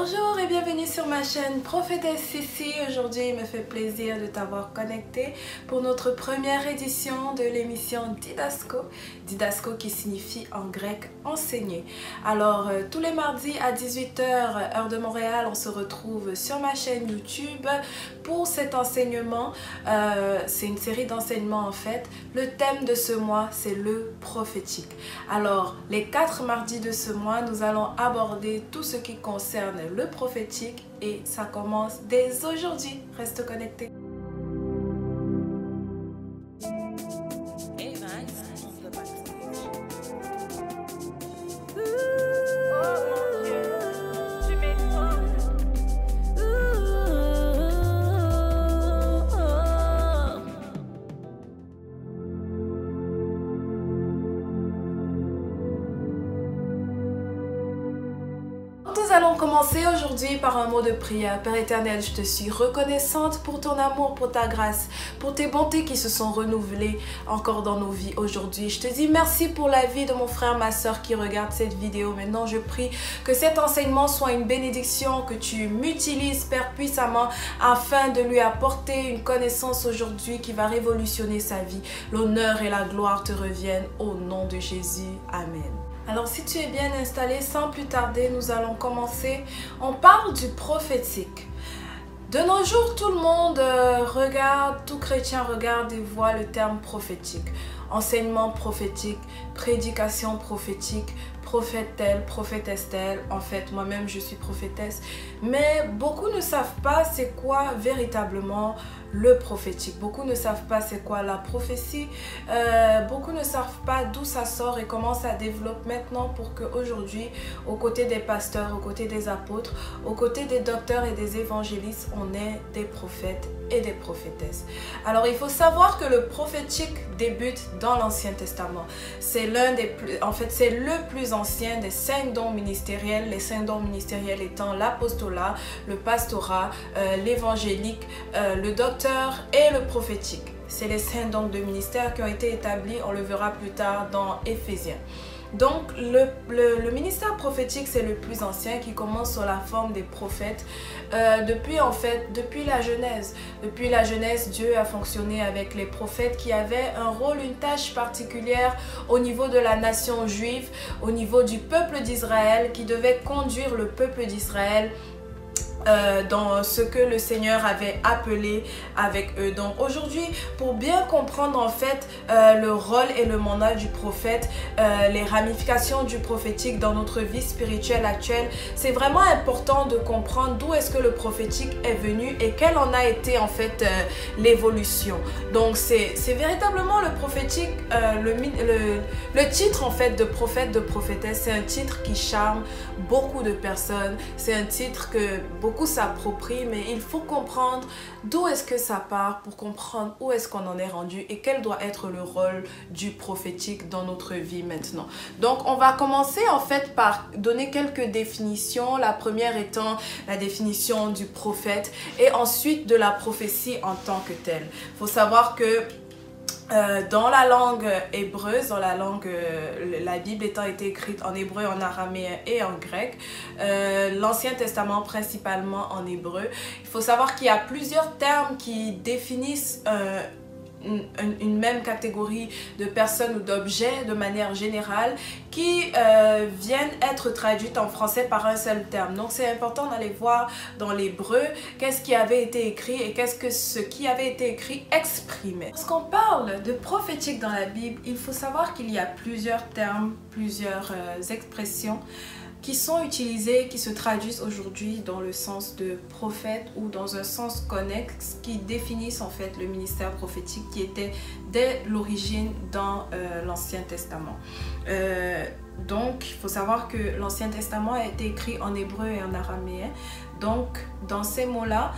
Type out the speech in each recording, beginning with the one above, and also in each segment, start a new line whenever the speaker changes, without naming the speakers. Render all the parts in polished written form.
Bonjour et bienvenue sur ma chaîne Prophétesse Sissi. Aujourd'hui, il me fait plaisir de t'avoir connecté pour notre première édition de l'émission Didasco. Didasco qui signifie en grec enseigner. Alors, tous les mardis à 18 h, heure de Montréal, on se retrouve sur ma chaîne YouTube pour cet enseignement. C'est une série d'enseignements en fait. Le thème de ce mois, c'est le prophétique. Alors, les 4 mardis de ce mois, nous allons aborder tout ce qui concerne le prophétique et ça commence dès aujourd'hui. Reste connecté. Nous allons commencer aujourd'hui par un mot de prière. Père éternel, je te suis reconnaissante pour ton amour, pour ta grâce, pour tes bontés qui se sont renouvelées encore dans nos vies aujourd'hui. Je te dis merci pour la vie de mon frère, ma soeur qui regarde cette vidéo. Maintenant, je prie que cet enseignement soit une bénédiction, que tu m'utilises, Père, puissamment, afin de lui apporter une connaissance aujourd'hui qui va révolutionner sa vie. L'honneur et la gloire te reviennent au nom de Jésus. Amen. Alors si tu es bien installé, sans plus tarder, nous allons commencer. On parle du prophétique. De nos jours, tout le monde regarde, tout chrétien regarde et voit le terme prophétique. Enseignement prophétique, prédication prophétique, prophète tel, prophétesse telle. En fait, moi-même, je suis prophétesse. Mais beaucoup ne savent pas c'est quoi véritablement le prophétique. Beaucoup ne savent pas c'est quoi la prophétie. Beaucoup ne savent pas d'où ça sort et comment ça développe maintenant pour qu'aujourd'hui, aux côtés des pasteurs, aux côtés des apôtres, aux côtés des docteurs et des évangélistes, on ait des prophètes et des prophétesses. Alors, il faut savoir que le prophétique débute dans l'Ancien Testament. C'est l'un des plus, en fait, c'est le plus ancien des 5 dons ministériels. Les 5 dons ministériels étant l'apostolat, le pastorat, l'évangélique, le docteur et le prophétique. C'est les 5 dons de ministère qui ont été établis, on le verra plus tard dans Éphésiens. Donc le ministère prophétique, c'est le plus ancien qui commence sur la forme des prophètes depuis la Genèse. Depuis la Genèse, Dieu a fonctionné avec les prophètes qui avaient un rôle, une tâche particulière au niveau de la nation juive, au niveau du peuple d'Israël, qui devait conduire le peuple d'Israël dans ce que le Seigneur avait appelé avec eux. Donc aujourd'hui, pour bien comprendre en fait le rôle et le mandat du prophète, les ramifications du prophétique dans notre vie spirituelle actuelle, c'est vraiment important de comprendre d'où est-ce que le prophétique est venu et quelle en a été en fait l'évolution. Donc c'est véritablement le prophétique, le titre en fait de prophète, de prophétesse, c'est un titre qui charme beaucoup de personnes, c'est un titre que beaucoup s'approprient, mais il faut comprendre d'où est-ce que ça part pour comprendre où est-ce qu'on en est rendu et quel doit être le rôle du prophétique dans notre vie maintenant. Donc on va commencer en fait par donner quelques définitions, la première étant la définition du prophète et ensuite de la prophétie en tant que telle. Il faut savoir que dans la langue hébreuse, dans la langue, la Bible étant été écrite en hébreu, en araméen et en grec, l'Ancien Testament principalement en hébreu, il faut savoir qu'il y a plusieurs termes qui définissent une même catégorie de personnes ou d'objets de manière générale qui viennent être traduites en français par un seul terme. Donc c'est important d'aller voir dans l'hébreu qu'est-ce qui avait été écrit et qu'est-ce que ce qui avait été écrit exprimait. Lorsqu'on parle de prophétique dans la Bible, il faut savoir qu'il y a plusieurs termes, plusieurs expressions qui sont utilisés, qui se traduisent aujourd'hui dans le sens de prophète ou dans un sens connexe qui définissent en fait le ministère prophétique qui était dès l'origine dans l'Ancien Testament. Donc, il faut savoir que l'Ancien Testament a été écrit en hébreu et en araméen. Donc, dans ces mots-là,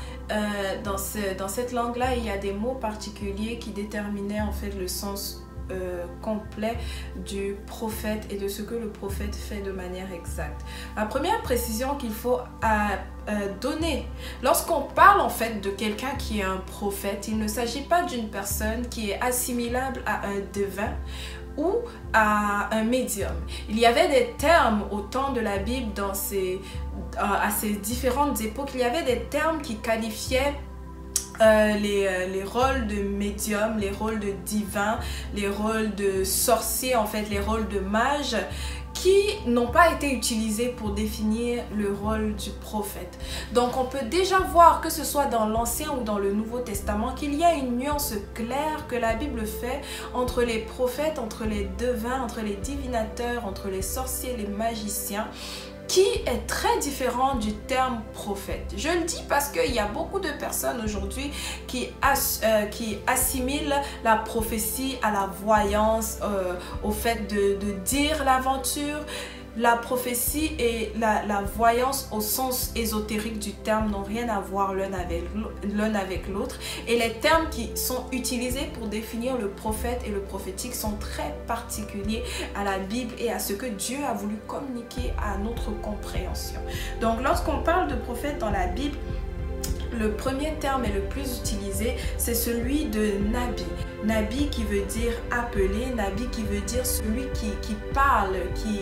dans cette langue-là, il y a des mots particuliers qui déterminaient en fait le sens complet du prophète et de ce que le prophète fait de manière exacte. La première précision qu'il faut donner, lorsqu'on parle en fait de quelqu'un qui est un prophète, il ne s'agit pas d'une personne qui est assimilable à un devin ou à un médium. Il y avait des termes au temps de la Bible à ces différentes époques. Il y avait des termes qui qualifiaient les rôles de médium, les rôles de divin, les rôles de sorcier, en fait les rôles de mage, qui n'ont pas été utilisés pour définir le rôle du prophète. Donc on peut déjà voir, que ce soit dans l'Ancien ou dans le Nouveau Testament, qu'il y a une nuance claire que la Bible fait entre les prophètes, entre les devins, entre les divinateurs, entre les sorciers, les magiciens, qui est très différent du terme prophète. Je le dis parce qu'il y a beaucoup de personnes aujourd'hui qui assimilent la prophétie à la voyance, au fait de dire l'aventure. La prophétie et la voyance au sens ésotérique du terme n'ont rien à voir l'un avec l'autre. Et les termes qui sont utilisés pour définir le prophète et le prophétique sont très particuliers à la Bible et à ce que Dieu a voulu communiquer à notre compréhension. Donc lorsqu'on parle de prophète dans la Bible, le premier terme et le plus utilisé, c'est celui de Nabi. Nabi qui veut dire appelé, Nabi qui veut dire celui qui parle, qui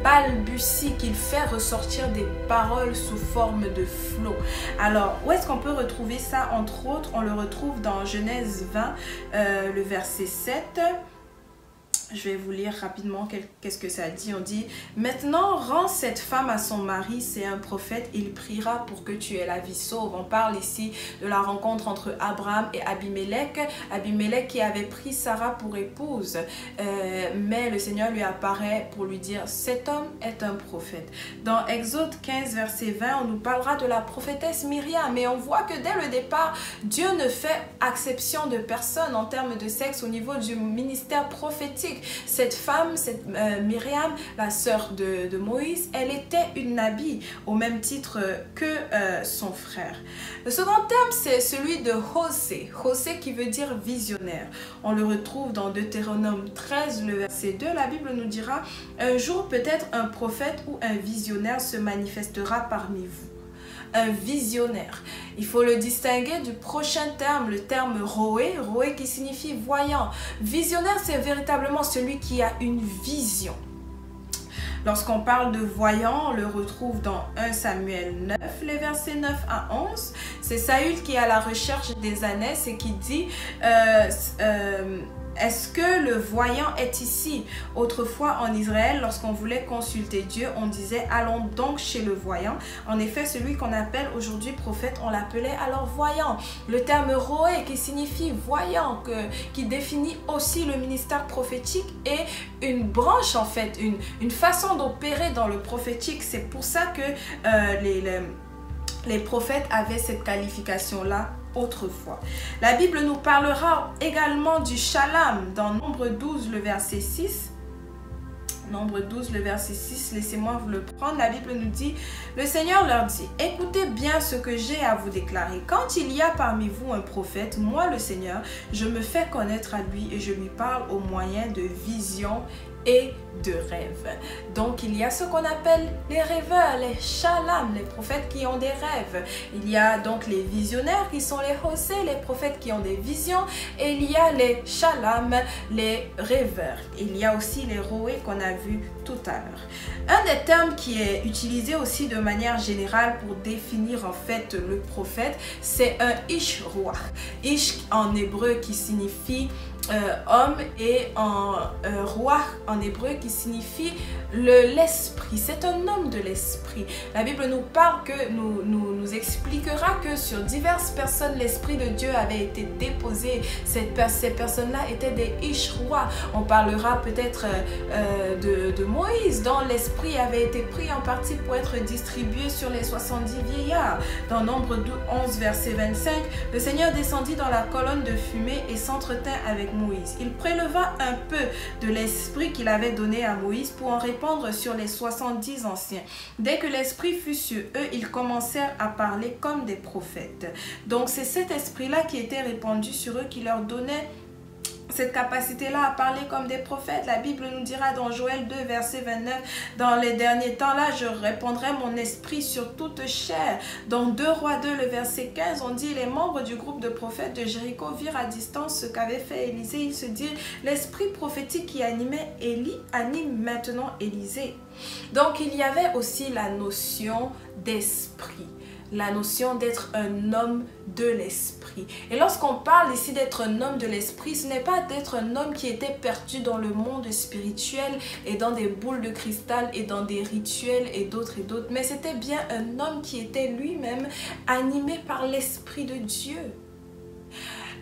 balbutie, qui fait ressortir des paroles sous forme de flot. Alors, où est-ce qu'on peut retrouver ça? Entre autres, on le retrouve dans Genèse 20, le verset 7. Je vais vous lire rapidement qu'est-ce que ça dit. On dit: maintenant, rends cette femme à son mari, c'est un prophète, il priera pour que tu aies la vie sauve. On parle ici de la rencontre entre Abraham et Abimelech. Abimelech qui avait pris Sarah pour épouse, mais le Seigneur lui apparaît pour lui dire: cet homme est un prophète. Dans Exode 15, verset 20, on nous parlera de la prophétesse Myriam, mais on voit que dès le départ, Dieu ne fait exception de personne en termes de sexe au niveau du ministère prophétique. Cette femme, Myriam, la sœur de Moïse, elle était une Nabi au même titre que son frère. Le second terme, c'est celui de Hosée. Hosée qui veut dire visionnaire. On le retrouve dans Deutéronome 13, le verset 2. La Bible nous dira: un jour peut-être un prophète ou un visionnaire se manifestera parmi vous. Un visionnaire. Il faut le distinguer du prochain terme, le terme roé, roé qui signifie voyant. Visionnaire, c'est véritablement celui qui a une vision. Lorsqu'on parle de voyant, on le retrouve dans 1 Samuel 9, les versets 9 à 11. C'est Saül qui est à la recherche des ânesses et qui dit est-ce que le voyant est ici? Autrefois en Israël, lorsqu'on voulait consulter Dieu, on disait allons donc chez le voyant. En effet, celui qu'on appelle aujourd'hui prophète, on l'appelait alors voyant. Le terme roé qui signifie voyant, qui définit aussi le ministère prophétique, est une branche en fait, une façon d'opérer dans le prophétique. C'est pour ça que les prophètes avaient cette qualification-là autrefois. La Bible nous parlera également du Shalom dans Nombre 12, le verset 6. Nombre 12, le verset 6, laissez-moi vous le prendre. La Bible nous dit: le Seigneur leur dit, écoutez bien ce que j'ai à vous déclarer. Quand il y a parmi vous un prophète, moi le Seigneur, je me fais connaître à lui et je lui parle au moyen de visions et de rêves. Donc il y a ce qu'on appelle les rêveurs, les shalom, les prophètes qui ont des rêves. Il y a donc les visionnaires qui sont les hosées, les prophètes qui ont des visions, et il y a les shalom, les rêveurs. Il y a aussi les roés qu'on a vu tout à l'heure. Un des termes qui est utilisé aussi de manière générale pour définir en fait le prophète, c'est un ish roi. Ish en hébreu qui signifie homme, et en roi en hébreu qui signifie l'esprit. C'est un homme de l'esprit. La Bible nous parle que nous expliquera que sur diverses personnes l'esprit de Dieu avait été déposé. Ces personnes-là étaient des ish-rois. On parlera peut-être de Moïse, dont l'esprit avait été pris en partie pour être distribué sur les 70 vieillards. Dans Nombre 11 verset 25, le Seigneur descendit dans la colonne de fumée et s'entretint avec Moïse. Il préleva un peu de l'esprit qu'il avait donné à Moïse pour en répandre sur les 70 anciens. Dès que l'esprit fut sur eux, ils commencèrent à parler comme des prophètes. Donc c'est cet esprit-là qui était répandu sur eux qui leur donnait cette capacité-là à parler comme des prophètes. La Bible nous dira dans Joël 2, verset 29, dans les derniers temps, là, je répandrai mon esprit sur toute chair. Dans 2 Rois 2, le verset 15, on dit, les membres du groupe de prophètes de Jéricho virent à distance ce qu'avait fait Élisée. Ils se dirent, l'esprit prophétique qui animait Élie anime maintenant Élisée. Donc, il y avait aussi la notion d'esprit. La notion d'être un homme de l'esprit. Et lorsqu'on parle ici d'être un homme de l'esprit, ce n'est pas d'être un homme qui était perdu dans le monde spirituel et dans des boules de cristal et dans des rituels et d'autres, mais c'était bien un homme qui était lui-même animé par l'esprit de Dieu.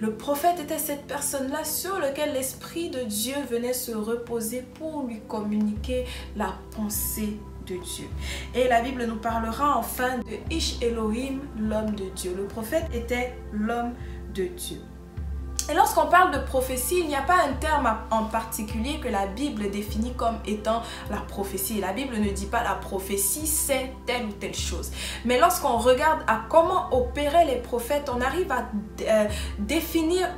Le prophète était cette personne-là sur laquelle l'esprit de Dieu venait se reposer pour lui communiquer la pensée de Dieu. Et la Bible nous parlera enfin de Ish Elohim, l'homme de Dieu. Le prophète était l'homme de Dieu. Et lorsqu'on parle de prophétie, il n'y a pas un terme en particulier que la Bible définit comme étant la prophétie. La Bible ne dit pas la prophétie, c'est telle ou telle chose. Mais lorsqu'on regarde à comment opéraient les prophètes, on arrive à définir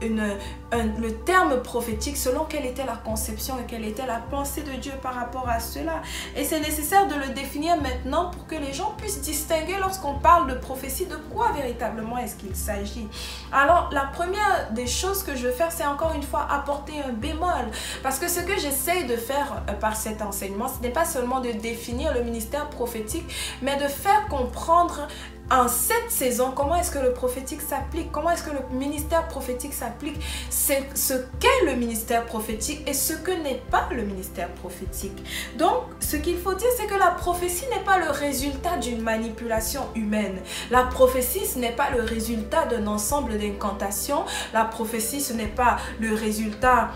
le terme prophétique selon quelle était la conception et quelle était la pensée de Dieu par rapport à cela. Et c'est nécessaire de le définir maintenant pour que les gens puissent distinguer lorsqu'on parle de prophétie, de quoi véritablement est-ce qu'il s'agit. Alors, la première des choses que je veux faire, c'est encore une fois apporter un bémol. Parce que ce que j'essaye de faire par cet enseignement, ce n'est pas seulement de définir le ministère prophétique, mais de faire comprendre en cette saison, comment est-ce que le prophétique s'applique? Comment est-ce que le ministère prophétique s'applique? C'est ce qu'est le ministère prophétique et ce que n'est pas le ministère prophétique. Donc, ce qu'il faut dire, c'est que la prophétie n'est pas le résultat d'une manipulation humaine. La prophétie, ce n'est pas le résultat d'un ensemble d'incantations. La prophétie, ce n'est pas le résultat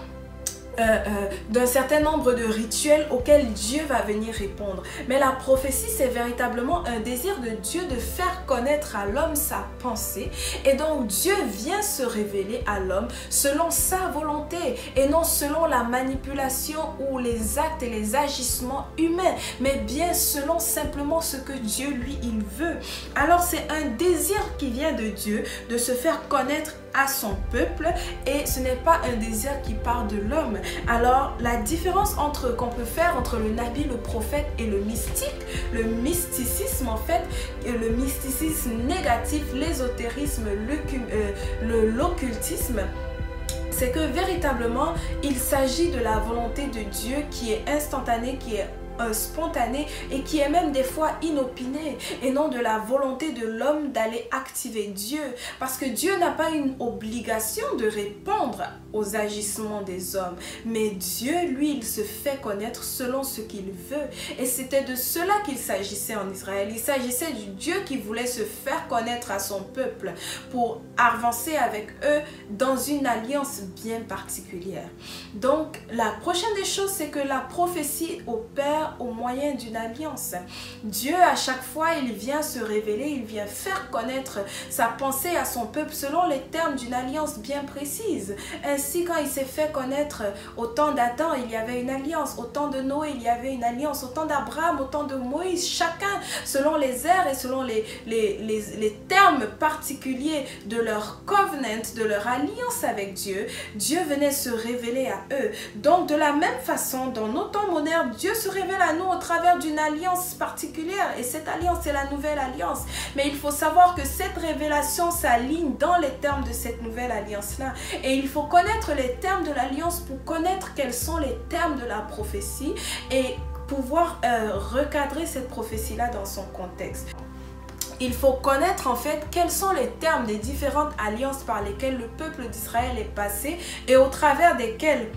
d'un certain nombre de rituels auxquels Dieu va venir répondre. Mais la prophétie, c'est véritablement un désir de Dieu de faire connaître à l'homme sa pensée. Et donc Dieu vient se révéler à l'homme selon sa volonté et non selon la manipulation ou les actes et les agissements humains, mais bien selon simplement ce que Dieu, lui, il veut. Alors c'est un désir qui vient de Dieu de se faire connaître à son peuple et ce n'est pas un désir qui part de l'homme. Alors la différence qu'on peut faire entre le nabi, le prophète et le mystique, le mysticisme en fait, et le mysticisme négatif, l'ésotérisme, l'occultisme, c'est que véritablement il s'agit de la volonté de Dieu qui est instantanée, qui est spontanée et qui est même des fois inopinée et non de la volonté de l'homme d'aller activer Dieu, parce que Dieu n'a pas une obligation de répondre aux agissements des hommes, mais Dieu, lui, il se fait connaître selon ce qu'il veut. Et c'était de cela qu'il s'agissait en Israël. Il s'agissait du Dieu qui voulait se faire connaître à son peuple pour avancer avec eux dans une alliance bien particulière. Donc la prochaine des choses, c'est que la prophétie opère au moyen d'une alliance. Dieu, à chaque fois, il vient se révéler, il vient faire connaître sa pensée à son peuple selon les termes d'une alliance bien précise. Ainsi, quand il s'est fait connaître au temps d'Adam, il y avait une alliance. Au temps de Noé, il y avait une alliance. Au temps d'Abraham, au temps de Moïse, chacun selon les ères et selon les termes particuliers de leur covenant, de leur alliance avec Dieu, Dieu venait se révéler à eux. Donc, de la même façon, dans nos temps modernes, Dieu se révèle à nous au travers d'une alliance particulière. Et cette alliance, c'est la nouvelle alliance. Mais il faut savoir que cette révélation s'aligne dans les termes de cette nouvelle alliance-là. Et il faut connaître les termes de l'alliance pour connaître quels sont les termes de la prophétie et pouvoir recadrer cette prophétie-là dans son contexte. Il faut connaître en fait quels sont les termes des différentes alliances par lesquelles le peuple d'Israël est passé et au travers desquelles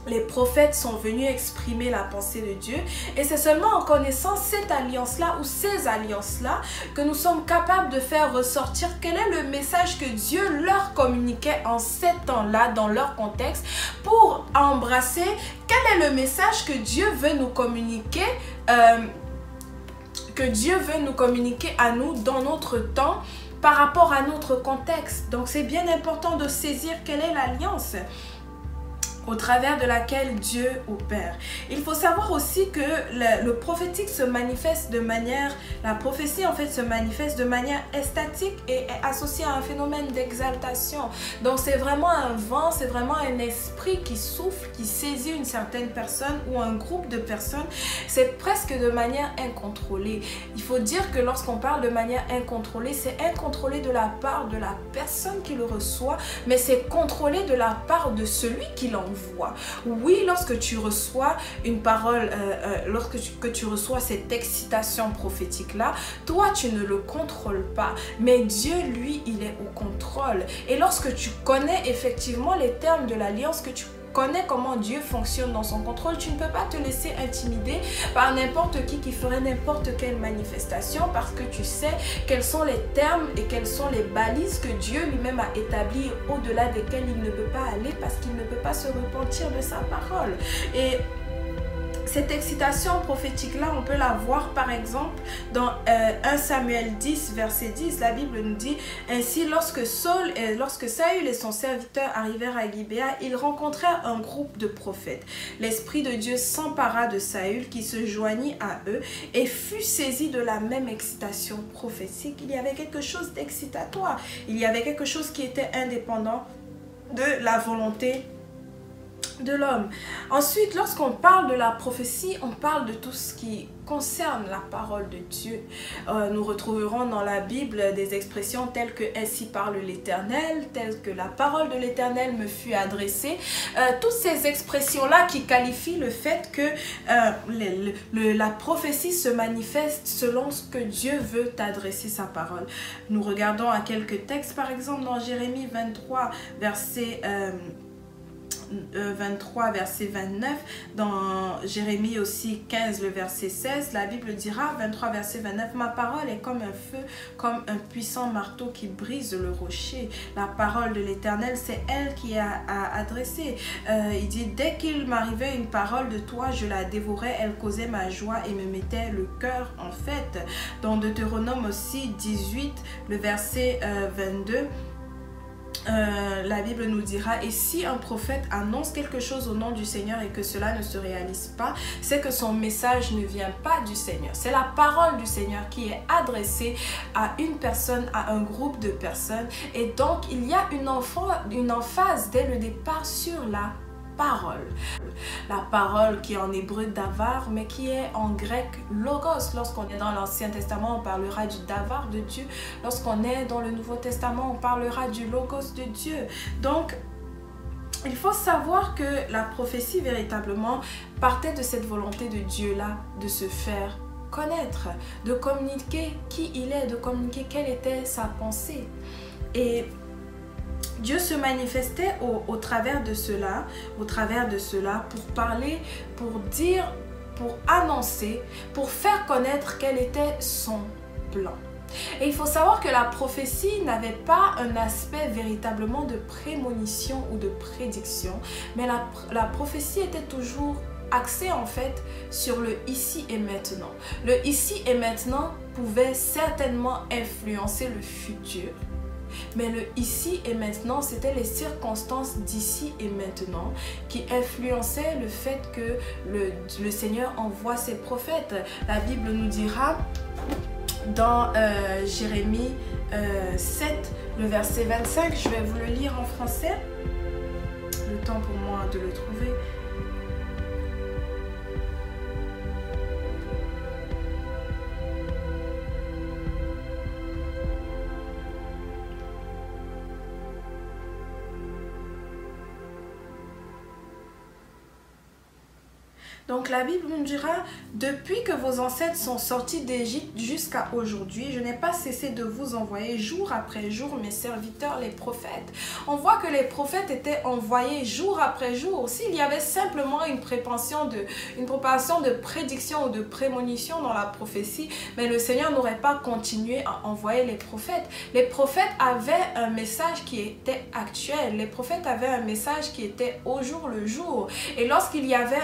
les prophètes sont venus exprimer la pensée de Dieu. Et c'est seulement en connaissant cette alliance-là ou ces alliances-là que nous sommes capables de faire ressortir quel est le message que Dieu leur communiquait en ces temps-là, dans leur contexte, pour embrasser quel est le message que Dieu veut nous communiquer, à nous dans notre temps par rapport à notre contexte. Donc c'est bien important de saisir quelle est l'alliance. au travers de laquelle Dieu opère. Il faut savoir aussi que le prophétique se manifeste de manière, la prophétie en fait se manifeste de manière extatique et est associée à un phénomène d'exaltation. Donc c'est vraiment un vent, c'est vraiment un esprit qui souffle, qui saisit une certaine personne ou un groupe de personnes. C'est presque de manière incontrôlée. Il faut dire que lorsqu'on parle de manière incontrôlée, c'est incontrôlé de la part de la personne qui le reçoit, mais c'est contrôlé de la part de celui qui l'envoie. Oui, lorsque tu reçois une parole, tu reçois cette excitation prophétique-là, toi, tu ne le contrôles pas. Mais Dieu, lui, il est au contrôle. Et lorsque tu connais effectivement les termes de l'alliance, que tu connais comment Dieu fonctionne dans son contrôle, tu ne peux pas te laisser intimider par n'importe qui ferait n'importe quelle manifestation, parce que tu sais quels sont les termes et quelles sont les balises que Dieu lui-même a établies, au-delà desquelles il ne peut pas aller, parce qu'il ne peut pas se repentir de sa parole. Et cette excitation prophétique-là, on peut la voir par exemple dans 1 Samuel 10, verset 10. La Bible nous dit « Ainsi, lorsque Saül et son serviteur arrivèrent à Gibéa, ils rencontrèrent un groupe de prophètes. L'Esprit de Dieu s'empara de Saül qui se joignit à eux et fut saisi de la même excitation prophétique. » Il y avait quelque chose d'excitatoire. Il y avait quelque chose qui était indépendant de la volonté de l'homme. Ensuite, lorsqu'on parle de la prophétie, on parle de tout ce qui concerne la parole de Dieu. Nous retrouverons dans la Bible des expressions telles que « Ainsi parle l'Éternel », telles que « La parole de l'Éternel me fut adressée ». Toutes ces expressions-là qui qualifient le fait que la prophétie se manifeste selon ce que Dieu veut t'adresser sa parole. Nous regardons à quelques textes, par exemple dans Jérémie 23, verset 29, dans Jérémie aussi 15, le verset 16, la Bible dira, 23, verset 29, « Ma parole est comme un feu, comme un puissant marteau qui brise le rocher. » La parole de l'Éternel, c'est elle qui a adressé. Il dit, « Dès qu'il m'arrivait une parole de toi, je la dévorais, elle causait ma joie et me mettait le cœur en fête. » Dans Deutéronome aussi 18, le verset 22, la Bible nous dira « Et si un prophète annonce quelque chose au nom du Seigneur et que cela ne se réalise pas, c'est que son message ne vient pas du Seigneur. » C'est la parole du Seigneur qui est adressée à une personne, à un groupe de personnes. Et donc, il y a une emphase dès le départ sur la parole. La parole qui est en hébreu davar, mais qui est en grec logos. Lorsqu'on est dans l'Ancien Testament, on parlera du davar de Dieu. Lorsqu'on est dans le Nouveau Testament, on parlera du logos de Dieu. Donc, il faut savoir que la prophétie véritablement partait de cette volonté de Dieu-là de se faire connaître, de communiquer qui il est, de communiquer quelle était sa pensée. Et Dieu se manifestait au travers de cela, pour parler, pour dire, pour annoncer, pour faire connaître quel était son plan. Et il faut savoir que la prophétie n'avait pas un aspect véritablement de prémonition ou de prédiction, mais la prophétie était toujours axée en fait sur le ici et maintenant. Le ici et maintenant pouvait certainement influencer le futur. Mais le ici et maintenant, c'était les circonstances d'ici et maintenant qui influençaient le fait que le Seigneur envoie ses prophètes. La Bible nous dira dans Jérémie 7, le verset 25, je vais vous le lire en français, le temps pour moi de le trouver. Donc la Bible nous dira, depuis que vos ancêtres sont sortis d'Égypte jusqu'à aujourd'hui, je n'ai pas cessé de vous envoyer jour après jour mes serviteurs les prophètes. On voit que les prophètes étaient envoyés jour après jour. S'il y avait simplement une préparation de prédiction ou de prémonition dans la prophétie, mais le Seigneur n'aurait pas continué à envoyer les prophètes. Les prophètes avaient un message qui était actuel. Les prophètes avaient un message qui était au jour le jour. Et lorsqu'il y avait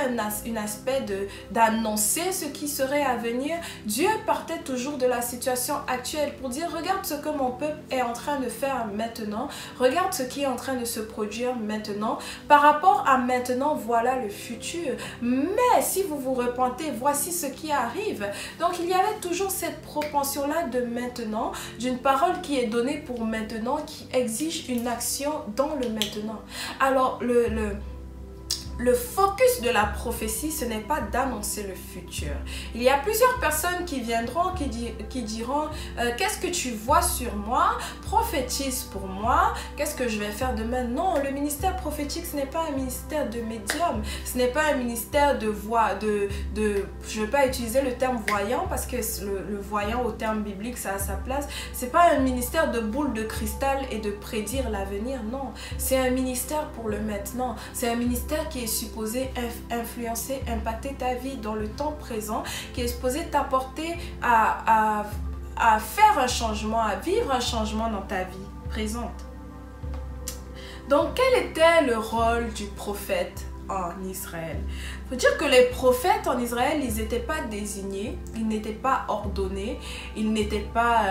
une aspect l'aspect d'annoncer ce qui serait à venir, Dieu partait toujours de la situation actuelle pour dire regarde ce que mon peuple est en train de faire maintenant, regarde ce qui est en train de se produire maintenant, par rapport à maintenant, voilà le futur, mais si vous vous repentez, voici ce qui arrive. Donc il y avait toujours cette propension-là de maintenant, d'une parole qui est donnée pour maintenant, qui exige une action dans le maintenant. Alors le focus de la prophétie, ce n'est pas d'annoncer le futur. Il y a plusieurs personnes qui viendront, qui diront qu'est-ce que tu vois sur moi? Prophétise pour moi. Qu'est-ce que je vais faire demain? Non, le ministère prophétique, ce n'est pas un ministère de médium. Ce n'est pas un ministère de voix, je ne vais pas utiliser le terme voyant parce que le voyant au terme biblique, ça a sa place. Ce n'est pas un ministère de boule de cristal et de prédire l'avenir. Non, c'est un ministère pour le maintenant. C'est un ministère qui est supposé influencer, impacter ta vie dans le temps présent, qui est supposé t'apporter à faire un changement, à vivre un changement dans ta vie présente. Donc, quel était le rôle du prophète en Israël? Il faut dire que les prophètes en Israël, ils n'étaient pas désignés, ils n'étaient pas ordonnés, ils n'étaient pas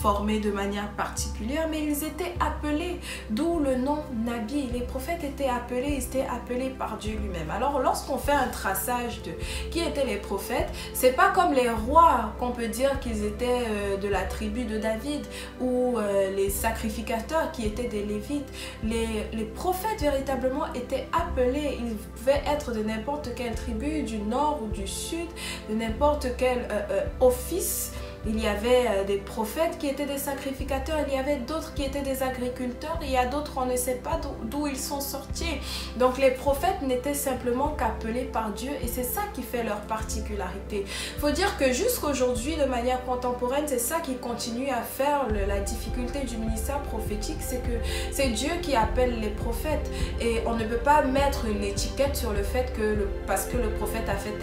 formés de manière particulière, mais ils étaient appelés, d'où le nom Nabi. Les prophètes étaient appelés par Dieu lui-même. Alors lorsqu'on fait un traçage de qui étaient les prophètes, c'est pas comme les rois qu'on peut dire qu'ils étaient de la tribu de David ou les sacrificateurs qui étaient des Lévites. Les prophètes véritablement étaient appelés, ils pouvaient être de n'importe quelle tribu, du nord ou du sud, de n'importe quel office. Il y avait des prophètes qui étaient des sacrificateurs, il y avait d'autres qui étaient des agriculteurs, il y a d'autres, on ne sait pas d'où ils sont sortis. Donc les prophètes n'étaient simplement qu'appelés par Dieu et c'est ça qui fait leur particularité. Il faut dire que jusqu'aujourd'hui, de manière contemporaine, c'est ça qui continue à faire la difficulté du ministère prophétique, c'est que c'est Dieu qui appelle les prophètes et on ne peut pas mettre une étiquette sur le fait que parce que le prophète a fait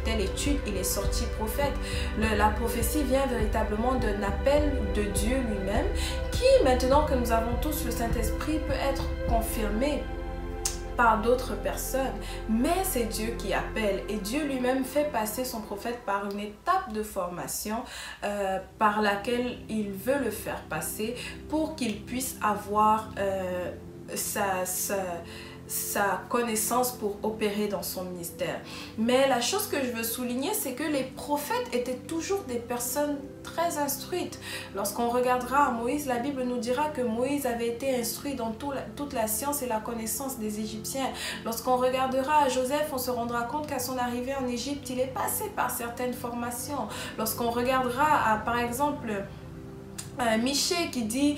telle étude, il est sorti prophète. La prophétie vient véritablement d'un appel de Dieu lui-même qui, maintenant que nous avons tous le Saint-Esprit, peut être confirmé par d'autres personnes, mais c'est Dieu qui appelle et Dieu lui-même fait passer son prophète par une étape de formation par laquelle il veut le faire passer pour qu'il puisse avoir sa connaissance pour opérer dans son ministère. Mais la chose que je veux souligner, c'est que les prophètes étaient toujours des personnes très instruites. Lorsqu'on regardera à Moïse, la Bible nous dira que Moïse avait été instruit dans toute la science et la connaissance des Égyptiens. Lorsqu'on regardera à Joseph, on se rendra compte qu'à son arrivée en Égypte, il est passé par certaines formations. Lorsqu'on regardera à, par exemple, Michée qui dit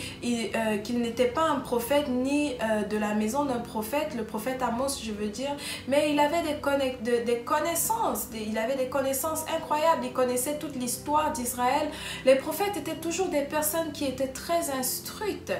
qu'il n'était pas un prophète ni de la maison d'un prophète, le prophète Amos je veux dire, mais il avait des connaissances, il avait des connaissances incroyables, il connaissait toute l'histoire d'Israël. Les prophètes étaient toujours des personnes qui étaient très instruites,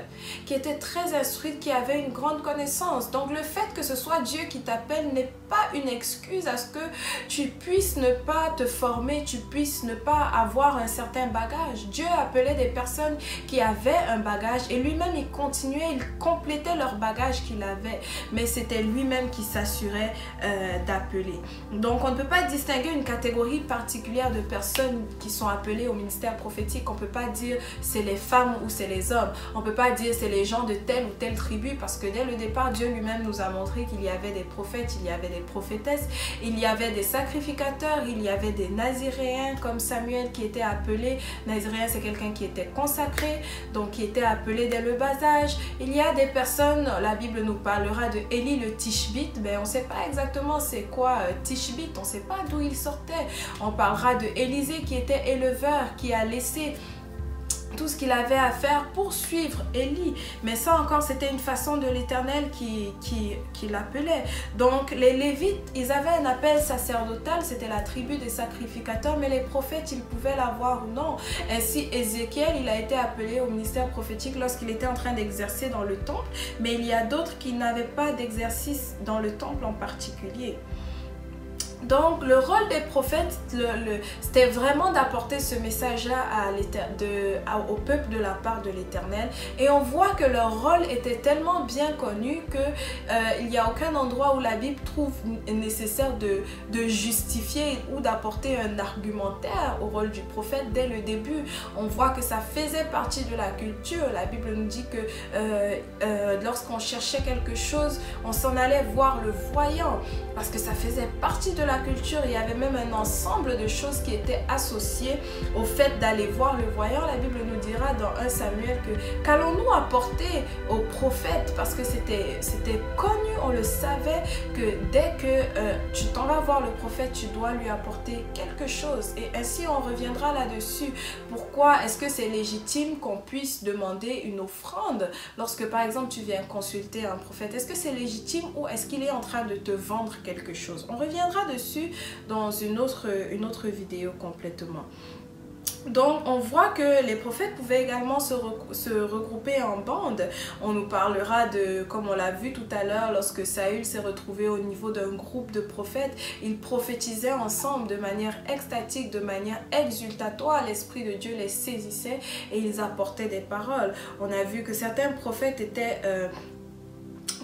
qui avaient une grande connaissance. Donc le fait que ce soit Dieu qui t'appelle n'est pas une excuse à ce que tu puisses ne pas te former, tu puisses ne pas avoir un certain bagage. Dieu appelait des personnes qui avaient un bagage et lui-même il continuait, il complétait leur bagage qu'il avait, mais c'était lui-même qui s'assurait d'appeler. Donc on ne peut pas distinguer une catégorie particulière de personnes qui sont appelées au ministère prophétique. On ne peut pas dire c'est les femmes ou c'est les hommes, on ne peut pas dire c'est les gens de telle ou telle tribu, parce que dès le départ Dieu lui-même nous a montré qu'il y avait des prophètes, il y avait des prophétesses, il y avait des sacrificateurs, il y avait des naziréens comme Samuel qui était appelé. Naziréen, c'est quelqu'un qui était consacré, donc qui était appelé dès le bas âge. Il y a des personnes, la Bible nous parlera de Élie le Tishbite, mais on ne sait pas exactement c'est quoi Tishbite, on ne sait pas d'où il sortait. On parlera de Élisée qui était éleveur, qui a laissé tout ce qu'il avait à faire pour suivre Élie. Mais ça encore, c'était une façon de l'Éternel qui l'appelait. Donc les Lévites, ils avaient un appel sacerdotal, c'était la tribu des sacrificateurs, mais les prophètes, ils pouvaient l'avoir ou non. Ainsi, Ézéchiel, il a été appelé au ministère prophétique lorsqu'il était en train d'exercer dans le temple, mais il y a d'autres qui n'avaient pas d'exercice dans le temple en particulier. Donc le rôle des prophètes, c'était vraiment d'apporter ce message-là au peuple de la part de l'Éternel. Et on voit que leur rôle était tellement bien connu qu'il n'y a aucun endroit où la Bible trouve nécessaire de justifier ou d'apporter un argumentaire au rôle du prophète. Dès le début, on voit que ça faisait partie de la culture. La Bible nous dit que lorsqu'on cherchait quelque chose, on s'en allait voir le voyant parce que ça faisait partie de la culture. Il y avait même un ensemble de choses qui étaient associées au fait d'aller voir le voyant. La Bible nous dira dans 1 Samuel que qu'allons-nous apporter aux prophètes, parce que c'était connu, on le savait, que dès que tu t'en vas voir le prophète, tu dois lui apporter quelque chose. Et ainsi on reviendra là-dessus. Pourquoi est-ce que c'est légitime qu'on puisse demander une offrande lorsque par exemple tu viens consulter un prophète? Est-ce que c'est légitime ou est-ce qu'il est en train de te vendre quelque chose? On reviendra dessus dans une autre vidéo complètement. Donc on voit que les prophètes pouvaient également se regrouper en bandes. On nous parlera de, comme on l'a vu tout à l'heure, lorsque Saül s'est retrouvé au niveau d'un groupe de prophètes, ils prophétisaient ensemble de manière extatique, de manière exultatoire. L'Esprit de Dieu les saisissait et ils apportaient des paroles. On a vu que certains prophètes étaient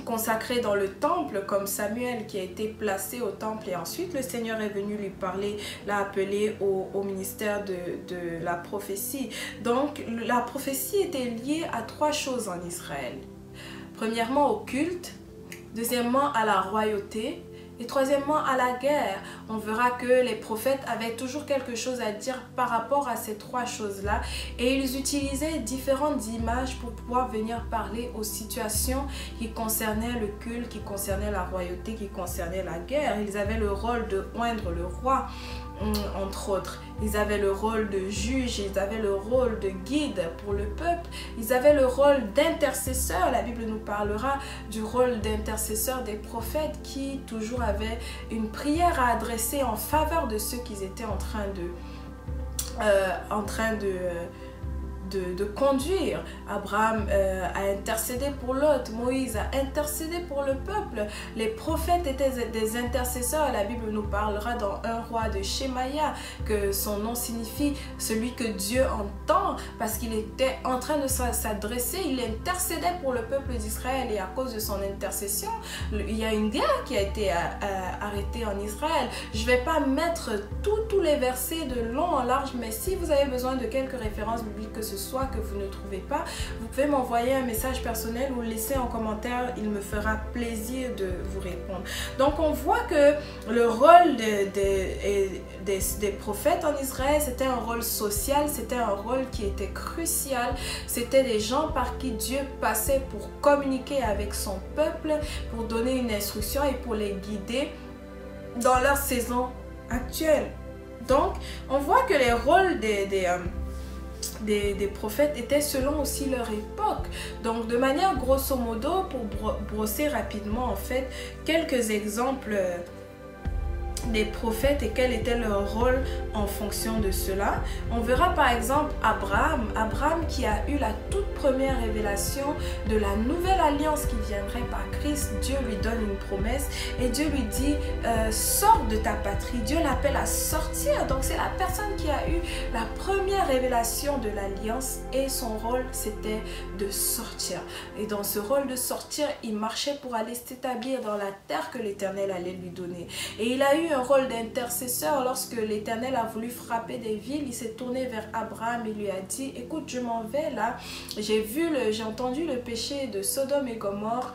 consacré dans le temple, comme Samuel qui a été placé au temple, et ensuite le Seigneur est venu lui parler, l'a appelé au ministère de la prophétie. Donc la prophétie était liée à 3 choses en Israël. Premièrement au culte, deuxièmement à la royauté, et troisièmement, à la guerre. On verra que les prophètes avaient toujours quelque chose à dire par rapport à ces 3 choses-là. Et ils utilisaient différentes images pour pouvoir venir parler aux situations qui concernaient le culte, qui concernaient la royauté, qui concernaient la guerre. Ils avaient le rôle de oindre le roi, entre autres. Ils avaient le rôle de juge, ils avaient le rôle de guide pour le peuple, ils avaient le rôle d'intercesseur. La Bible nous parlera du rôle d'intercesseur des prophètes qui toujours avaient une prière à adresser en faveur de ceux qui étaient en train de conduire. Abraham a intercédé pour Lot, Moïse a intercédé pour le peuple. Les prophètes étaient des intercesseurs. La Bible nous parlera dans 1 roi de Shemaïa que son nom signifie celui que Dieu entend, parce qu'il était en train de s'adresser, il intercédait pour le peuple d'Israël, et à cause de son intercession, il y a une guerre qui a été arrêtée en Israël. Je ne vais pas mettre tous les versets de long en large, mais si vous avez besoin de quelques références bibliques que ce soit que vous ne trouvez pas, vous pouvez m'envoyer un message personnel ou le laisser en commentaire, il me fera plaisir de vous répondre. Donc on voit que le rôle des prophètes en Israël, c'était un rôle social, c'était un rôle qui était crucial, c'était des gens par qui Dieu passait pour communiquer avec son peuple, pour donner une instruction et pour les guider dans leur saison actuelle. Donc on voit que les rôles des prophètes étaient selon aussi leur époque. Donc de manière grosso modo, pour brosser rapidement en fait quelques exemples des prophètes et quel était leur rôle en fonction de cela. On verra par exemple Abraham qui a eu la toute première révélation de la nouvelle alliance qui viendrait par Christ. Dieu lui donne une promesse et Dieu lui dit sors de ta patrie. Dieu l'appelle à sortir. Donc c'est la personne qui a eu la première révélation de l'alliance et son rôle c'était de sortir. Et dans ce rôle de sortir, il marchait pour aller s'établir dans la terre que l'Éternel allait lui donner. Et il a eu un rôle d'intercesseur. Lorsque l'Éternel a voulu frapper des villes, il s'est tourné vers Abraham et lui a dit écoute, je m'en vais là, j'ai entendu le péché de Sodome et Gomorrhe,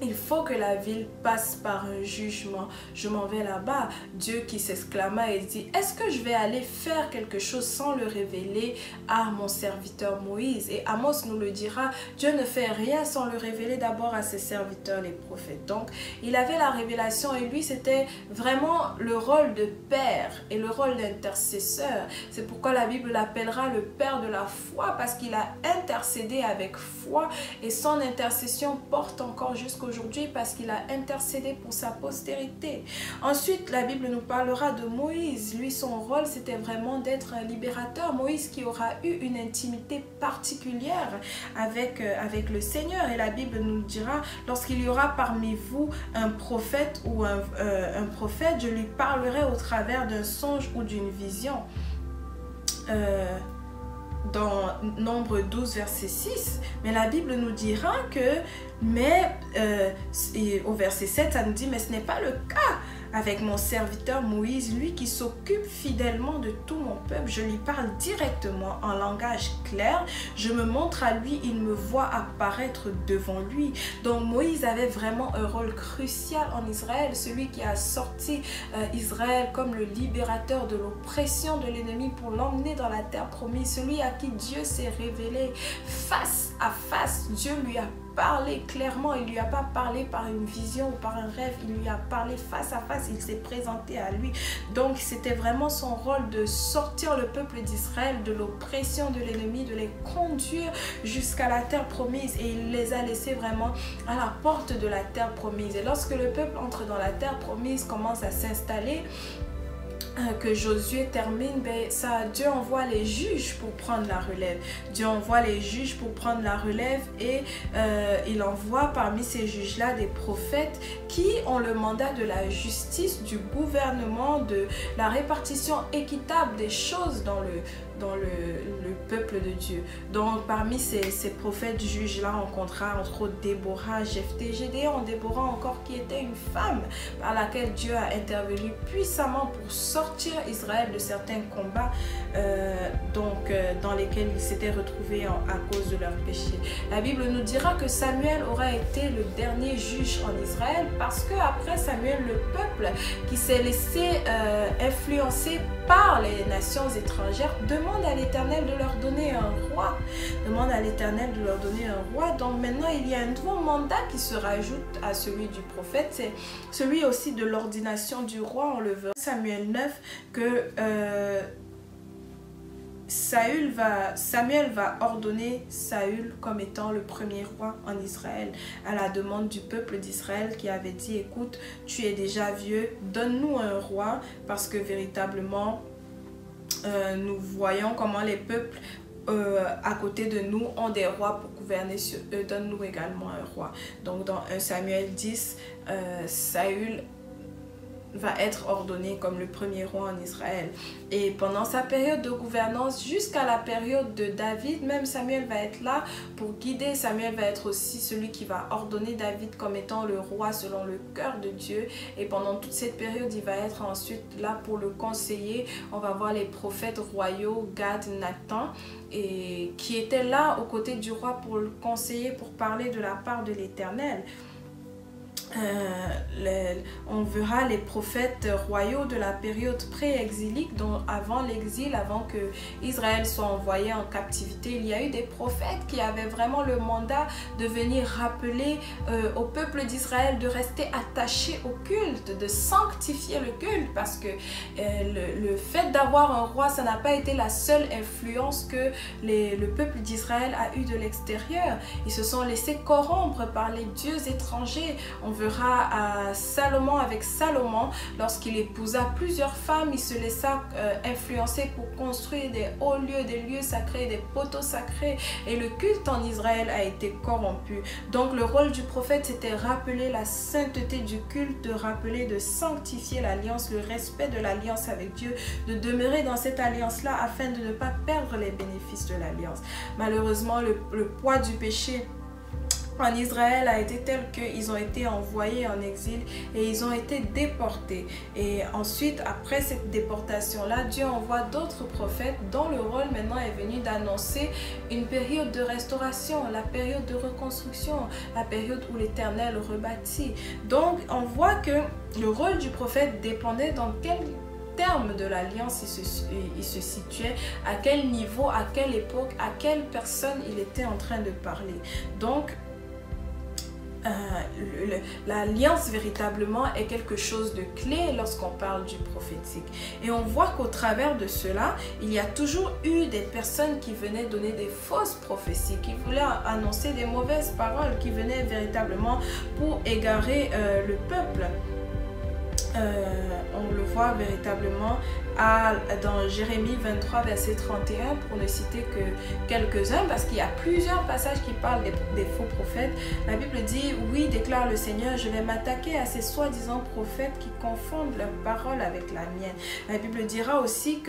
il faut que la ville passe par un jugement. Je m'en vais là-bas. Dieu qui s'exclama et dit, est-ce que je vais aller faire quelque chose sans le révéler à mon serviteur Moïse? Et Amos nous le dira, Dieu ne fait rien sans le révéler d'abord à ses serviteurs les prophètes. Donc il avait la révélation et lui c'était vraiment le rôle de père et le rôle d'intercesseur. C'est pourquoi la Bible l'appellera le père de la foi, parce qu'il a intercédé avec foi et son intercession porte encore jusqu'au aujourd'hui parce qu'il a intercédé pour sa postérité. Ensuite, la Bible nous parlera de Moïse. Lui, son rôle, c'était vraiment d'être un libérateur. Moïse qui aura eu une intimité particulière avec le Seigneur. Et la Bible nous dira, lorsqu'il y aura parmi vous un prophète ou un prophète, je lui parlerai au travers d'un songe ou d'une vision. Dans Nombre 12, verset 6. Mais la Bible nous dira que, au verset 7, ça nous dit, mais ce n'est pas le cas avec mon serviteur Moïse, lui qui s'occupe fidèlement de tout mon peuple. Je lui parle directement en langage clair. Je me montre à lui, il me voit apparaître devant lui. Donc Moïse avait vraiment un rôle crucial en Israël, celui qui a sorti Israël comme le libérateur de l'oppression de l'ennemi pour l'emmener dans la terre promise, celui à qui Dieu s'est révélé face à face. Dieu lui a parlé clairement, il ne lui a pas parlé par une vision ou par un rêve, il lui a parlé face à face, il s'est présenté à lui. Donc c'était vraiment son rôle de sortir le peuple d'Israël de l'oppression de l'ennemi, de les conduire jusqu'à la terre promise, et il les a laissés vraiment à la porte de la terre promise. Et lorsque le peuple entre dans la terre promise, commence à s'installer, que Josué termine, Dieu envoie les juges pour prendre la relève. Dieu envoie les juges pour prendre la relève, et il envoie parmi ces juges-là des prophètes qui ont le mandat de la justice, du gouvernement, de la répartition équitable des choses dans le peuple de Dieu. Donc parmi ces prophètes juges-là, on rencontrera entre autres Déborah, Jephthé, Gédéon. Déborah encore qui était une femme par laquelle Dieu a intervenu puissamment pour sortir Israël de certains combats dans lesquels ils s'étaient retrouvés à cause de leurs péchés. La Bible nous dira que Samuel aura été le dernier juge en Israël, parce que après Samuel, le peuple qui s'est laissé influencer par les nations étrangères demande à l'Éternel de leur donner un roi. Demande à l'Éternel de leur donner un roi. Donc maintenant, il y a un nouveau mandat qui se rajoute à celui du prophète. C'est celui aussi de l'ordination du roi. On le verra. Samuel 9, que Samuel va ordonner Saül comme étant le premier roi en Israël, à la demande du peuple d'Israël qui avait dit, écoute, tu es déjà vieux, donne-nous un roi, parce que véritablement nous voyons comment les peuples à côté de nous ont des rois pour gouverner sur eux, donne-nous également un roi. Donc dans 1 Samuel 10, Saül va être ordonné comme le premier roi en Israël. Et pendant sa période de gouvernance jusqu'à la période de David, même Samuel va être là pour guider. Samuel va être aussi celui qui va ordonner David comme étant le roi selon le cœur de Dieu. Et pendant toute cette période, il va être ensuite là pour le conseiller. On va voir les prophètes royaux, Gad, Nathan, et qui étaient là aux côtés du roi pour le conseiller, pour parler de la part de l'Éternel. On verra les prophètes royaux de la période pré-exilique, dont avant l'exil, avant que Israël soit envoyé en captivité, il y a eu des prophètes qui avaient vraiment le mandat de venir rappeler au peuple d'Israël de rester attaché au culte, de sanctifier le culte, parce que le fait d'avoir un roi, ça n'a pas été la seule influence que le peuple d'Israël a eu de l'extérieur. Ils se sont laissés corrompre par les dieux étrangers. On verra à Salomon, avec Salomon, lorsqu'il épousa plusieurs femmes, il se laissa influencer pour construire des hauts lieux, des lieux sacrés, des poteaux sacrés, et le culte en Israël a été corrompu. Donc le rôle du prophète, c'était rappeler la sainteté du culte, de rappeler, de sanctifier l'alliance, le respect de l'alliance avec Dieu, de demeurer dans cette alliance-là afin de ne pas perdre les bénéfices de l'alliance. Malheureusement, le poids du péché en Israël a été tel qu'ils ont été envoyés en exil et ils ont été déportés. Et ensuite, après cette déportation-là, Dieu envoie d'autres prophètes dont le rôle maintenant est venu d'annoncer une période de restauration, la période de reconstruction, la période où l'Éternel rebâtit. Donc, on voit que le rôle du prophète dépendait dans quel terme de l'alliance il se situait, à quel niveau, à quelle époque, à quelle personne il était en train de parler. Donc, l'alliance véritablement est quelque chose de clé lorsqu'on parle du prophétique. Et on voit qu'au travers de cela, il y a toujours eu des personnes qui venaient donner des fausses prophéties, qui voulaient annoncer des mauvaises paroles, qui venaient véritablement pour égarer le peuple. On le voit véritablement dans Jérémie 23 verset 31 pour ne citer que quelques-uns, parce qu'il y a plusieurs passages qui parlent des faux prophètes. La Bible dit: oui, déclare le Seigneur, je vais m'attaquer à ces soi-disant prophètes qui confondent leurs paroles avec la mienne. La Bible dira aussi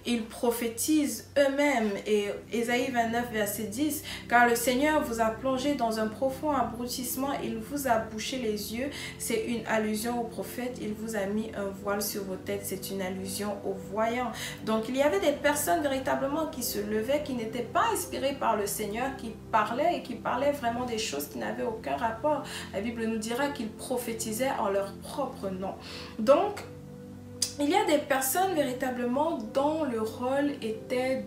qu'ils prophétisent eux-mêmes. Et Ésaïe 29 verset 10, car le Seigneur vous a plongé dans un profond abrutissement, il vous a bouché les yeux. C'est une allusion au prophète. Il vous a mis un voile sur vos têtes. C'est une allusion aux voyants. Donc il y avait des personnes véritablement qui se levaient, qui n'étaient pas inspirées par le Seigneur, qui parlaient et qui parlaient vraiment des choses qui n'avaient aucun rapport. La Bible nous dira qu'ils prophétisaient en leur propre nom. Donc il y a des personnes véritablement dont le rôle était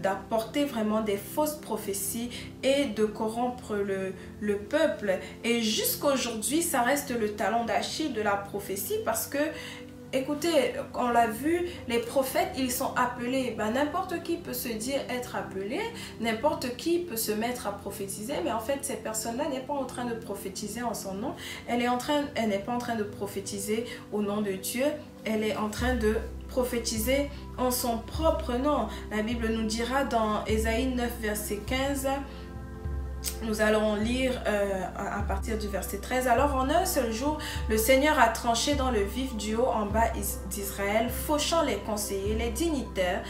d'apporter vraiment des fausses prophéties et de corrompre le peuple. Et jusqu'à aujourd'hui, ça reste le talon d'Achille de la prophétie, parce que écoutez, on l'a vu, les prophètes, ils sont appelés. N'importe qui peut se dire être appelé, n'importe qui peut se mettre à prophétiser, mais en fait, cette personne-là n'est pas en train de prophétiser en son nom. Elle n'est pas en train de prophétiser au nom de Dieu. Elle est en train de prophétiser en son propre nom. La Bible nous dira dans Ésaïe 9, verset 15... Nous allons lire à partir du verset 13. Alors en un seul jour, le Seigneur a tranché dans le vif du haut en bas d'Israël, fauchant les conseillers, les dignitaires,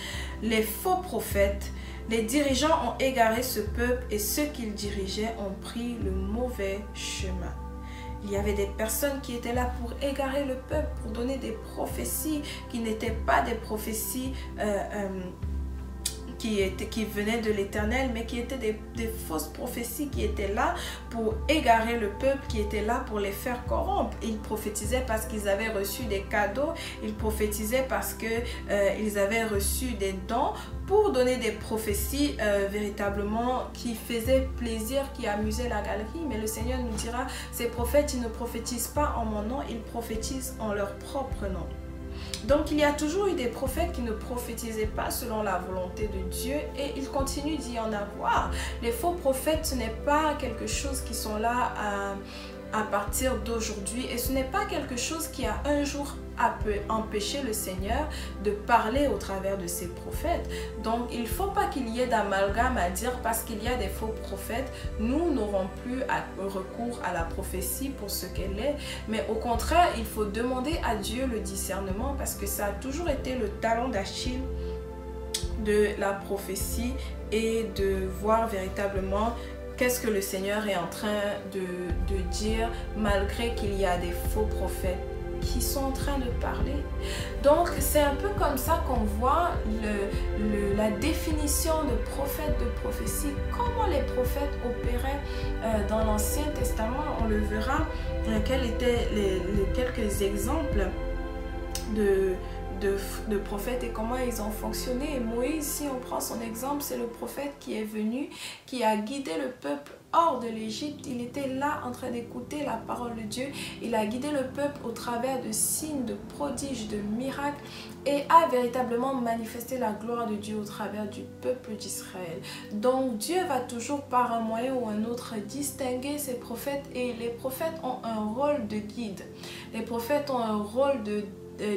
les faux prophètes. Les dirigeants ont égaré ce peuple et ceux qu'ils dirigeaient ont pris le mauvais chemin. Il y avait des personnes qui étaient là pour égarer le peuple, pour donner des prophéties qui n'étaient pas des prophéties qui venaient de l'Éternel, mais qui étaient des fausses prophéties, qui étaient là pour égarer le peuple, qui étaient là pour les faire corrompre. Ils prophétisaient parce qu'ils avaient reçu des cadeaux, ils prophétisaient parce qu'ils avaient reçu des dons, pour donner des prophéties véritablement qui faisaient plaisir, qui amusaient la galerie. Mais le Seigneur nous dira, ces prophètes, ils ne prophétisent pas en mon nom, ils prophétisent en leur propre nom. Donc il y a toujours eu des prophètes qui ne prophétisaient pas selon la volonté de Dieu, et il continue d'y en avoir. Les faux prophètes, ce n'est pas quelque chose qui sont là à partir d'aujourd'hui, et ce n'est pas quelque chose qui a un jour empêché le Seigneur de parler au travers de ses prophètes. Donc il ne faut pas qu'il y ait d'amalgame à dire parce qu'il y a des faux prophètes, nous n'aurons plus recours à la prophétie pour ce qu'elle est, mais au contraire, il faut demander à Dieu le discernement, parce que ça a toujours été le talon d'Achille de la prophétie, et de voir véritablement qu'est-ce que le Seigneur est en train de dire, malgré qu'il y a des faux prophètes qui sont en train de parler. Donc c'est un peu comme ça qu'on voit la définition de prophète, de prophétie, comment les prophètes opéraient dans l'Ancien Testament. On le verra, quels étaient les quelques exemples de prophètes et comment ils ont fonctionné. Et Moïse, si on prend son exemple, c'est le prophète qui est venu, qui a guidé le peuple hors de l'Égypte. Il était là en train d'écouter la parole de Dieu. Il a guidé le peuple au travers de signes, de prodiges, de miracles, et a véritablement manifesté la gloire de Dieu au travers du peuple d'Israël. Donc Dieu va toujours par un moyen ou un autre distinguer ses prophètes, et les prophètes ont un rôle de guide. Les prophètes ont un rôle de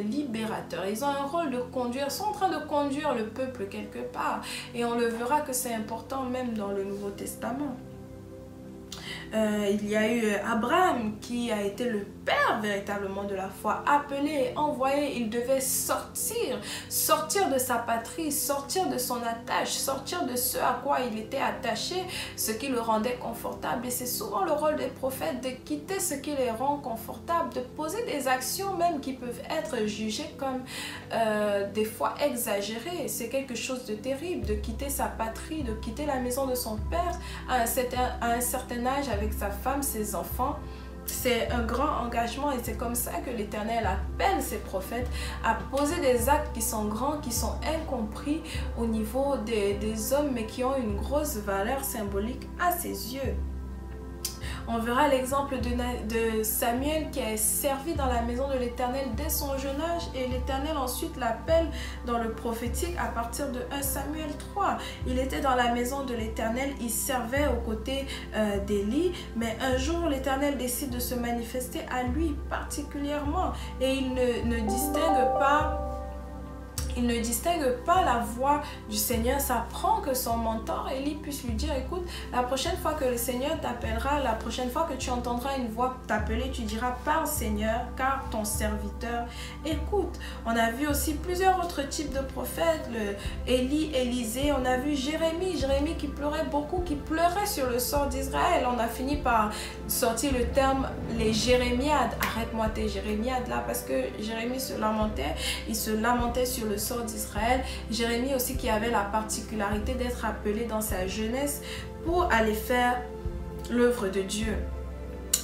libérateur. Ils ont un rôle de conduire, ils sont en train de conduire le peuple quelque part, et on le verra que c'est important même dans le Nouveau Testament. Il y a eu Abraham qui a été le père véritablement de la foi, appelé, envoyé. Il devait sortir de sa patrie, sortir de son attache, sortir de ce à quoi il était attaché, ce qui le rendait confortable. Et c'est souvent le rôle des prophètes de quitter ce qui les rend confortables, de poser des actions même qui peuvent être jugées comme des fois exagérées. C'est quelque chose de terrible de quitter sa patrie, de quitter la maison de son père à un certain âge avec sa femme, ses enfants. C'est un grand engagement, et c'est comme ça que l'Éternel appelle ses prophètes à poser des actes qui sont grands, qui sont incompris au niveau des hommes, mais qui ont une grosse valeur symbolique à ses yeux. On verra l'exemple de Samuel qui a servi dans la maison de l'Éternel dès son jeune âge et l'Éternel ensuite l'appelle dans le prophétique à partir de 1 Samuel 3. Il était dans la maison de l'Éternel, il servait aux côtés d'Élie, mais un jour l'Éternel décide de se manifester à lui particulièrement et il ne distingue pas la voix du Seigneur. Ça prend que son mentor, Élie, puisse lui dire, écoute, la prochaine fois que le Seigneur t'appellera, la prochaine fois que tu entendras une voix t'appeler, tu diras, parle Seigneur, car ton serviteur écoute. On a vu aussi plusieurs autres types de prophètes, Élie, Élisée, on a vu Jérémie qui pleurait beaucoup, qui pleurait sur le sort d'Israël. On a fini par sortir le terme les jérémiades. Arrête-moi tes jérémiades là, parce que Jérémie se lamentait, il se lamentait sur le sort d'Israël. Jérémie aussi qui avait la particularité d'être appelé dans sa jeunesse pour aller faire l'œuvre de Dieu.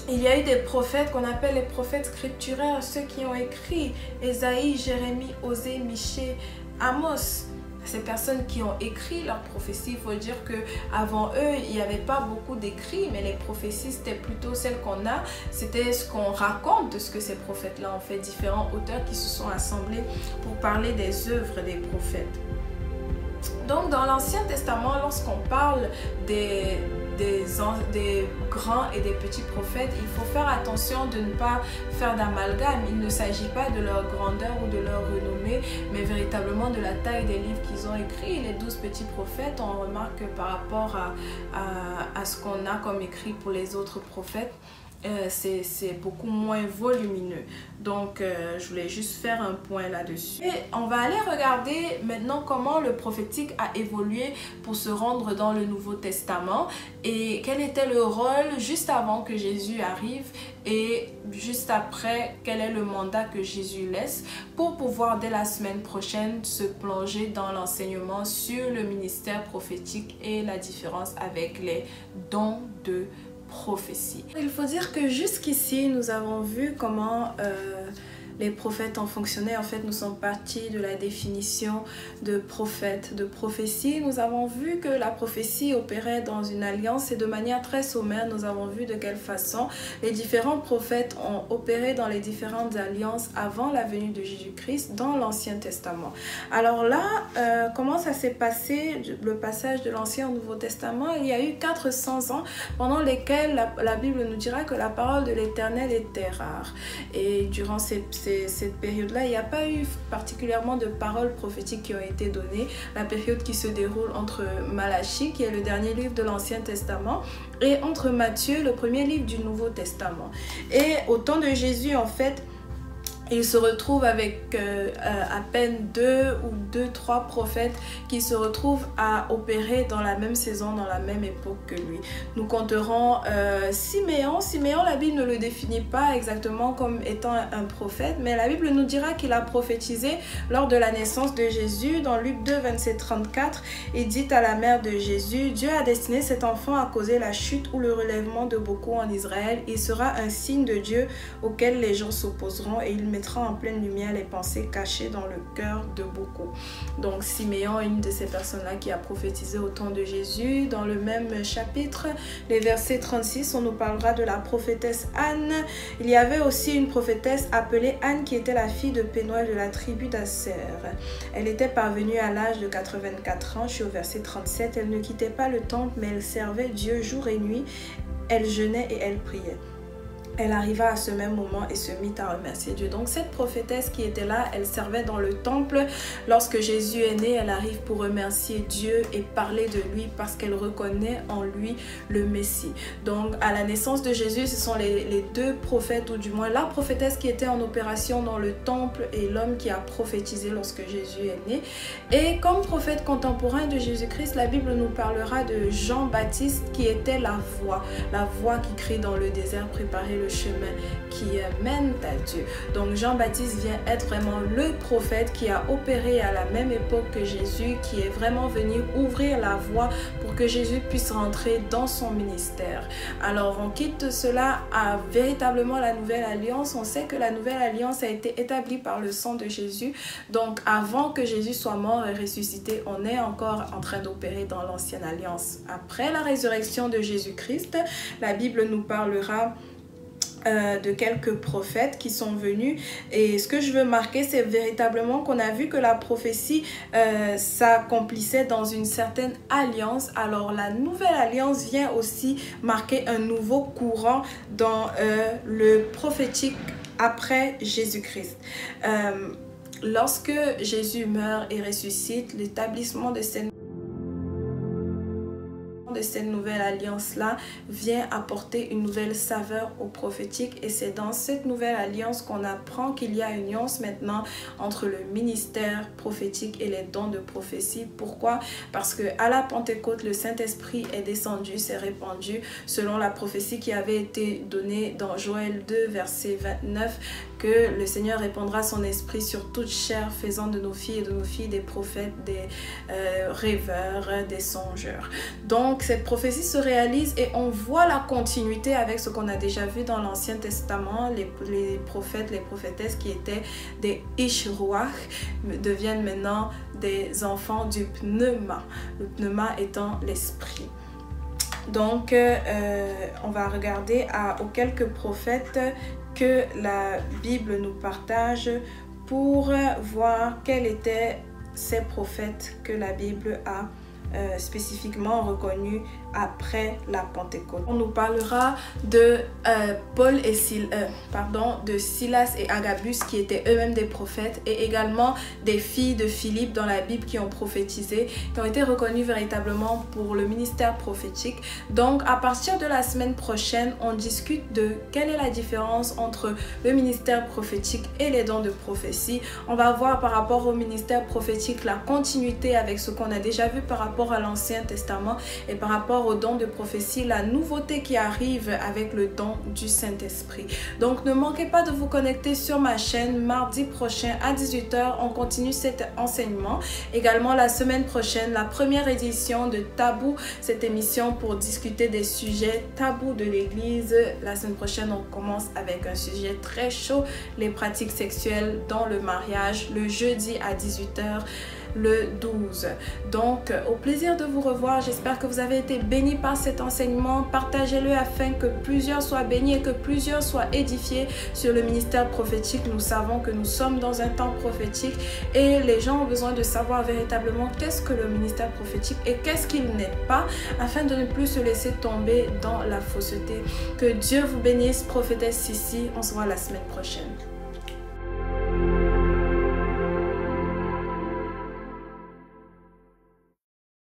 Il y a eu des prophètes qu'on appelle les prophètes scripturaires, ceux qui ont écrit Ésaïe, Jérémie, Osée, Michée, Amos. Ces personnes qui ont écrit leurs prophéties, il faut dire qu'avant eux, il n'y avait pas beaucoup d'écrits, mais les prophéties, c'était plutôt celles qu'on a. C'était ce qu'on raconte de ce que ces prophètes-là ont fait. Différents auteurs qui se sont assemblés pour parler des œuvres des prophètes. Donc, dans l'Ancien Testament, lorsqu'on parle des grands et des petits prophètes, il faut faire attention de ne pas faire d'amalgame. Il ne s'agit pas de leur grandeur ou de leur renommée, mais véritablement de la taille des livres qu'ils ont écrits. Les 12 petits prophètes, on remarque que par rapport à ce qu'on a comme écrit pour les autres prophètes, c'est beaucoup moins volumineux. Donc je voulais juste faire un point là-dessus. Et on va aller regarder maintenant comment le prophétique a évolué pour se rendre dans le Nouveau Testament et quel était le rôle juste avant que Jésus arrive et juste après, quel est le mandat que Jésus laisse pour pouvoir dès la semaine prochaine se plonger dans l'enseignement sur le ministère prophétique et la différence avec les dons de prophétie. Il faut dire que jusqu'ici, nous avons vu comment les prophètes ont fonctionné. En fait, nous sommes partis de la définition de prophète, de prophétie. Nous avons vu que la prophétie opérait dans une alliance et de manière très sommaire, nous avons vu de quelle façon les différents prophètes ont opéré dans les différentes alliances avant la venue de Jésus-Christ dans l'Ancien Testament. Alors là, comment ça s'est passé, le passage de l'Ancien au Nouveau Testament? Il y a eu 400 ans pendant lesquels la Bible nous dira que la parole de l'Éternel était rare. Et durant cette période-là, il n'y a pas eu particulièrement de paroles prophétiques qui ont été données. La période qui se déroule entre Malachie, qui est le dernier livre de l'Ancien Testament, et entre Matthieu, le premier livre du Nouveau Testament. Et au temps de Jésus, en fait, il se retrouve avec à peine 3 prophètes qui se retrouvent à opérer dans la même saison, dans la même époque que lui. Nous compterons Siméon. Siméon, la Bible ne le définit pas exactement comme étant un prophète, mais la Bible nous dira qu'il a prophétisé lors de la naissance de Jésus. Dans Luc 2, 27-34, il dit à la mère de Jésus, « Dieu a destiné cet enfant à causer la chute ou le relèvement de beaucoup en Israël. Il sera un signe de Dieu auquel les gens s'opposeront et il mettra en pleine lumière les pensées cachées dans le cœur de beaucoup. » Donc Siméon est une de ces personnes-là qui a prophétisé au temps de Jésus. Dans le même chapitre, les versets 36, on nous parlera de la prophétesse Anne. Il y avait aussi une prophétesse appelée Anne qui était la fille de Pénuel de la tribu d'Asser. Elle était parvenue à l'âge de 84 ans. Je suis au verset 37. Elle ne quittait pas le temple, mais elle servait Dieu jour et nuit. Elle jeûnait et elle priait. Elle arriva à ce même moment et se mit à remercier Dieu. Donc cette prophétesse qui était là, elle servait dans le temple. Lorsque Jésus est né, elle arrive pour remercier Dieu et parler de lui parce qu'elle reconnaît en lui le Messie. Donc à la naissance de Jésus, ce sont les 2 prophètes, ou du moins la prophétesse qui était en opération dans le temple et l'homme qui a prophétisé lorsque Jésus est né. Et comme prophète contemporain de Jésus-Christ, la Bible nous parlera de Jean-Baptiste qui était la voix qui crie dans le désert, préparer le chemin qui mène à Dieu. Donc Jean-Baptiste vient être vraiment le prophète qui a opéré à la même époque que Jésus, qui est vraiment venu ouvrir la voie pour que Jésus puisse rentrer dans son ministère. Alors on quitte cela à véritablement la nouvelle alliance. On sait que la nouvelle alliance a été établie par le sang de Jésus. Donc avant que Jésus soit mort et ressuscité, on est encore en train d'opérer dans l'ancienne alliance. Après la résurrection de Jésus-Christ, la Bible nous parlera de quelques prophètes qui sont venus, et ce que je veux marquer, c'est véritablement qu'on a vu que la prophétie s'accomplissait dans une certaine alliance. Alors la nouvelle alliance vient aussi marquer un nouveau courant dans le prophétique après Jésus-Christ. Lorsque Jésus meurt et ressuscite, l'établissement de cette nouvelle alliance-là vient apporter une nouvelle saveur au prophétique, et c'est dans cette nouvelle alliance qu'on apprend qu'il y a une nuance maintenant entre le ministère prophétique et les dons de prophétie. Pourquoi? Parce que à la Pentecôte, le Saint-Esprit est descendu, s'est répandu selon la prophétie qui avait été donnée dans Joël 2, verset 29, que le Seigneur répandra son esprit sur toute chair, faisant de nos filles et de nos filles des prophètes, des rêveurs, des songeurs. Donc cette prophétie se réalise et on voit la continuité avec ce qu'on a déjà vu dans l'Ancien Testament. Les prophètes, les prophétesses qui étaient des Ish-Ruach deviennent maintenant des enfants du pneuma, le pneuma étant l'esprit. Donc on va regarder aux quelques prophètes que la Bible nous partage pour voir quels étaient ces prophètes que la Bible a spécifiquement reconnus après la Pentecôte. On nous parlera de de Silas et Agabus qui étaient eux-mêmes des prophètes, et également des filles de Philippe dans la Bible qui ont prophétisé, qui ont été reconnues véritablement pour le ministère prophétique. Donc à partir de la semaine prochaine, on discute de quelle est la différence entre le ministère prophétique et les dons de prophétie. On va voir par rapport au ministère prophétique la continuité avec ce qu'on a déjà vu par rapport à l'Ancien Testament, et par rapport aux dons de prophétie, la nouveauté qui arrive avec le don du Saint-Esprit. Donc ne manquez pas de vous connecter sur ma chaîne mardi prochain à 18 h. On continue cet enseignement. Également la semaine prochaine, la première édition de Tabou, cette émission pour discuter des sujets tabous de l'Église. La semaine prochaine, on commence avec un sujet très chaud, les pratiques sexuelles dans le mariage, le jeudi à 18 h. Le 12. Donc au plaisir de vous revoir. J'espère que vous avez été bénis par cet enseignement. Partagez-le afin que plusieurs soient bénis et que plusieurs soient édifiés sur le ministère prophétique. Nous savons que nous sommes dans un temps prophétique et les gens ont besoin de savoir véritablement qu'est-ce que le ministère prophétique et qu'est-ce qu'il n'est pas, afin de ne plus se laisser tomber dans la fausseté. Que Dieu vous bénisse, prophétesse Sissi. On se voit la semaine prochaine.